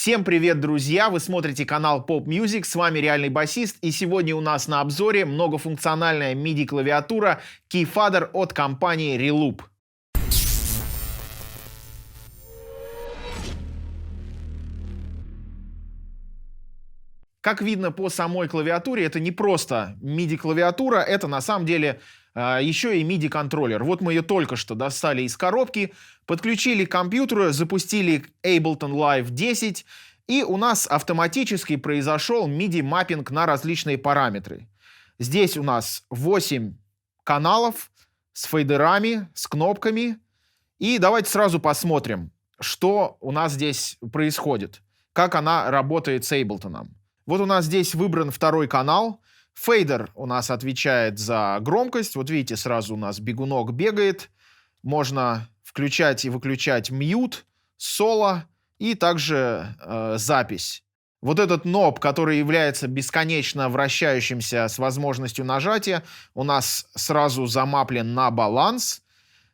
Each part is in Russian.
Всем привет, друзья! Вы смотрите канал Pop Music, с вами Реальный Басист, и сегодня у нас на обзоре многофункциональная MIDI-клавиатура Keyfader от компании Reloop. Как видно по самой клавиатуре, это не просто MIDI-клавиатура, это на самом деле еще и MIDI-контроллер. Вот мы ее только что достали из коробки, подключили к компьютеру, запустили Ableton Live 10, и у нас автоматически произошел MIDI-маппинг на различные параметры. Здесь у нас 8 каналов с фейдерами, с кнопками. И давайте сразу посмотрим, что у нас здесь происходит, как она работает с Ableton. Вот у нас здесь выбран второй канал. Фейдер у нас отвечает за громкость. Вот видите, сразу у нас бегунок бегает. Можно включать и выключать мьют, соло и также запись. Вот этот ноб, который является бесконечно вращающимся с возможностью нажатия, у нас сразу замаплен на баланс.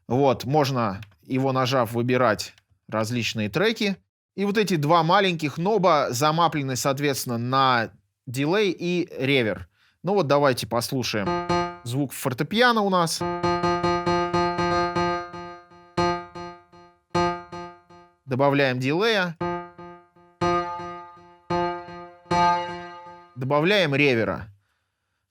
Вот, можно, его нажав, выбирать различные треки. И вот эти два маленьких ноба замаплены, соответственно, на дилей и ревер. Ну вот давайте послушаем. Звук фортепиано у нас. Добавляем дилея. Добавляем ревера.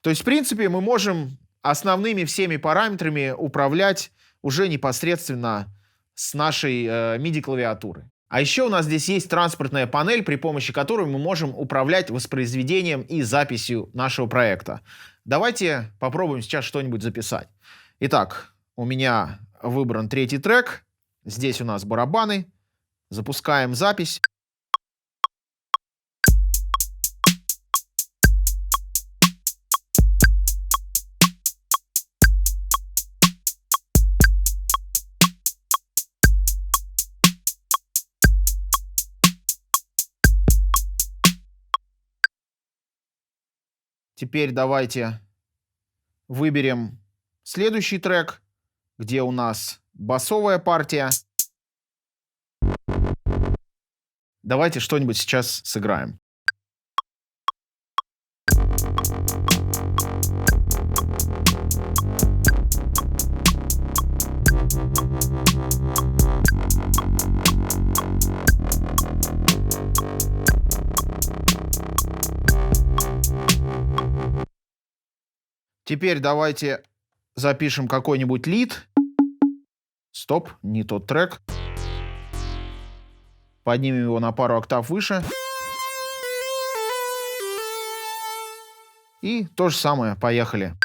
То есть, в принципе, мы можем основными всеми параметрами управлять уже непосредственно с нашей MIDI-клавиатуры. А еще у нас здесь есть транспортная панель, при помощи которой мы можем управлять воспроизведением и записью нашего проекта. Давайте попробуем сейчас что-нибудь записать. Итак, у меня выбран третий трек. Здесь у нас барабаны. Запускаем запись. Теперь давайте выберем следующий трек, где у нас басовая партия. Давайте что-нибудь сейчас сыграем. Теперь давайте запишем какой-нибудь лид. Стоп, не тот трек. Поднимем его на пару октав выше. И то же самое, поехали.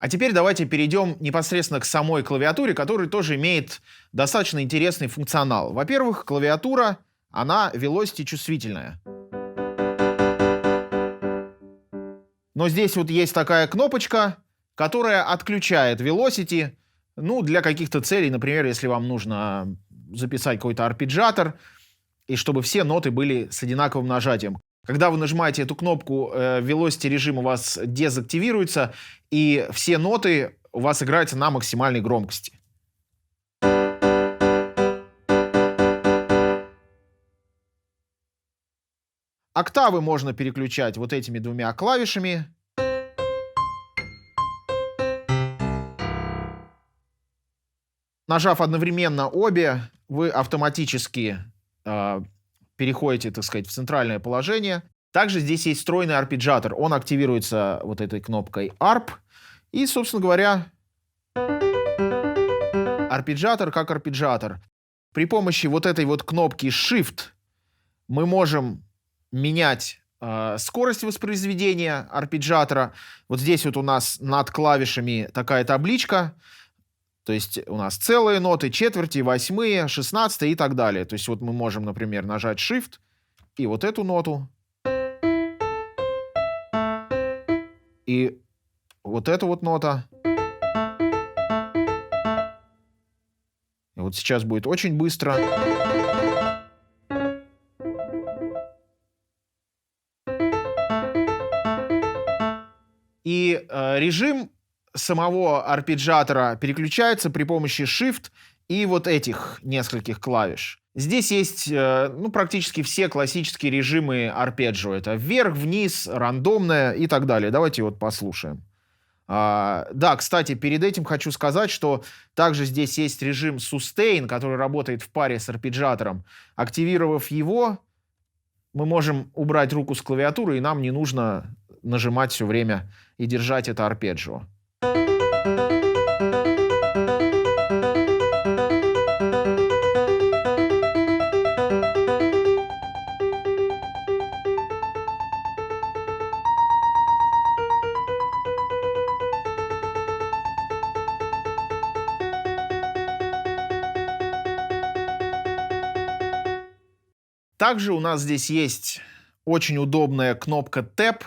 А теперь давайте перейдем непосредственно к самой клавиатуре, которая тоже имеет достаточно интересный функционал. Во-первых, клавиатура, она velocity чувствительная. Но здесь вот есть такая кнопочка, которая отключает velocity, ну, для каких-то целей, например, если вам нужно записать какой-то арпеджиатор, и чтобы все ноты были с одинаковым нажатием. Когда вы нажимаете эту кнопку, velocity режим у вас дезактивируется, и все ноты у вас играются на максимальной громкости. Октавы можно переключать вот этими двумя клавишами. Нажав одновременно обе, вы автоматически переходите, так сказать, в центральное положение. Также здесь есть встроенный арпеджиатор. Он активируется вот этой кнопкой ARP. И, собственно говоря, арпеджиатор как арпеджиатор. При помощи вот этой вот кнопки Shift мы можем менять скорость воспроизведения арпеджиатора. Вот здесь вот у нас над клавишами такая табличка. То есть у нас целые ноты, четверти, восьмые, 16 и так далее. То есть вот мы можем, например, нажать Shift и вот эту ноту. И вот эта вот нота. И вот сейчас будет очень быстро. И режим самого арпеджиатора переключается при помощи Shift и вот этих нескольких клавиш. Здесь есть ну, практически все классические режимы арпеджио. Это вверх, вниз, рандомное и так далее. Давайте вот послушаем. Да, кстати, перед этим хочу сказать, что также здесь есть режим Sustain, который работает в паре с арпеджиатором. Активировав его, мы можем убрать руку с клавиатуры, и нам не нужно нажимать все время и держать это арпеджио. Также у нас здесь есть очень удобная кнопка Tab,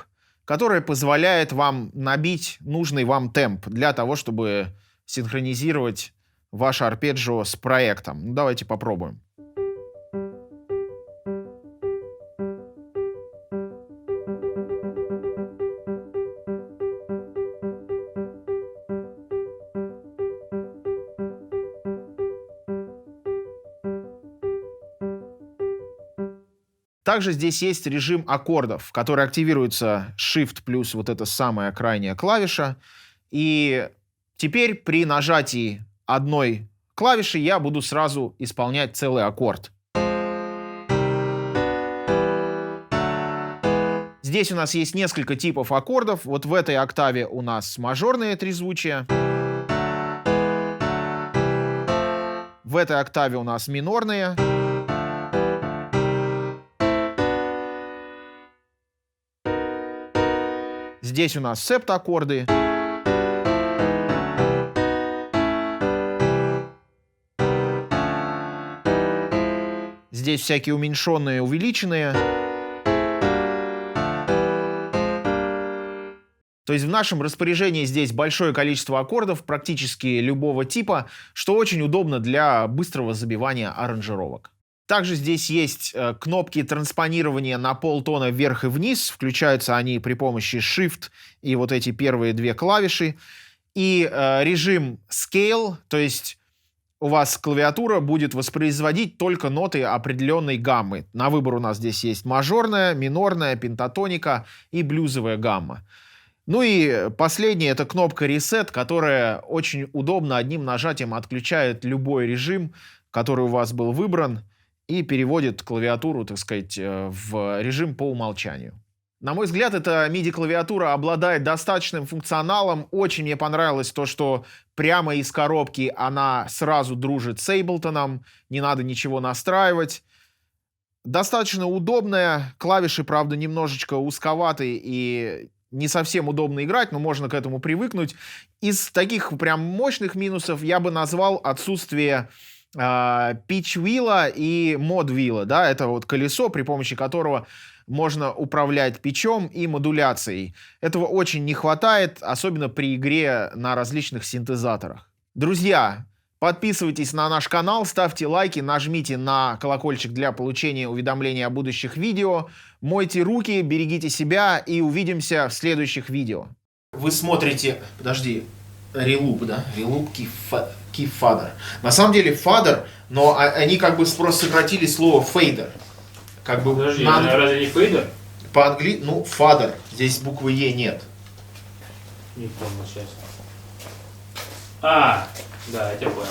которая позволяет вам набить нужный вам темп для того, чтобы синхронизировать ваше арпеджио с проектом. Ну, давайте попробуем. Также здесь есть режим аккордов, который активируется Shift плюс вот эта самая крайняя клавиша. И теперь при нажатии одной клавиши я буду сразу исполнять целый аккорд. Здесь у нас есть несколько типов аккордов. Вот в этой октаве у нас мажорные трезвучия. В этой октаве у нас минорные. Здесь у нас септаккорды. Здесь всякие уменьшенные, увеличенные. То есть в нашем распоряжении здесь большое количество аккордов, практически любого типа, что очень удобно для быстрого забивания аранжировок. Также здесь есть кнопки транспонирования на полтона вверх и вниз. Включаются они при помощи Shift и вот эти первые две клавиши. И режим Scale, то есть у вас клавиатура будет воспроизводить только ноты определенной гаммы. На выбор у нас здесь есть мажорная, минорная, пентатоника и блюзовая гамма. Ну и последняя — это кнопка Reset, которая очень удобно одним нажатием отключает любой режим, который у вас был выбран, и переводит клавиатуру, так сказать, в режим по умолчанию. На мой взгляд, эта MIDI-клавиатура обладает достаточным функционалом. Очень мне понравилось то, что прямо из коробки она сразу дружит с Ableton, не надо ничего настраивать. Достаточно удобная, клавиши, правда, немножечко узковатые и не совсем удобно играть, но можно к этому привыкнуть. Из таких прям мощных минусов я бы назвал отсутствие pitch-wheel и mod-wheel, да, это вот колесо, при помощи которого можно управлять питчом и модуляцией. Этого очень не хватает, особенно при игре на различных синтезаторах. Друзья, подписывайтесь на наш канал, ставьте лайки, нажмите на колокольчик для получения уведомлений о будущих видео, мойте руки, берегите себя и увидимся в следующих видео. Вы смотрите, подожди, Reloop, да? Reloop Key Fader. На самом деле Fader, но они как бы просто сократили слово Fader. Как бы подожди, разве не Fader? По-английски, ну, Fader. Здесь буквы Е нет. Не помню сейчас. А, да, я тебя понял.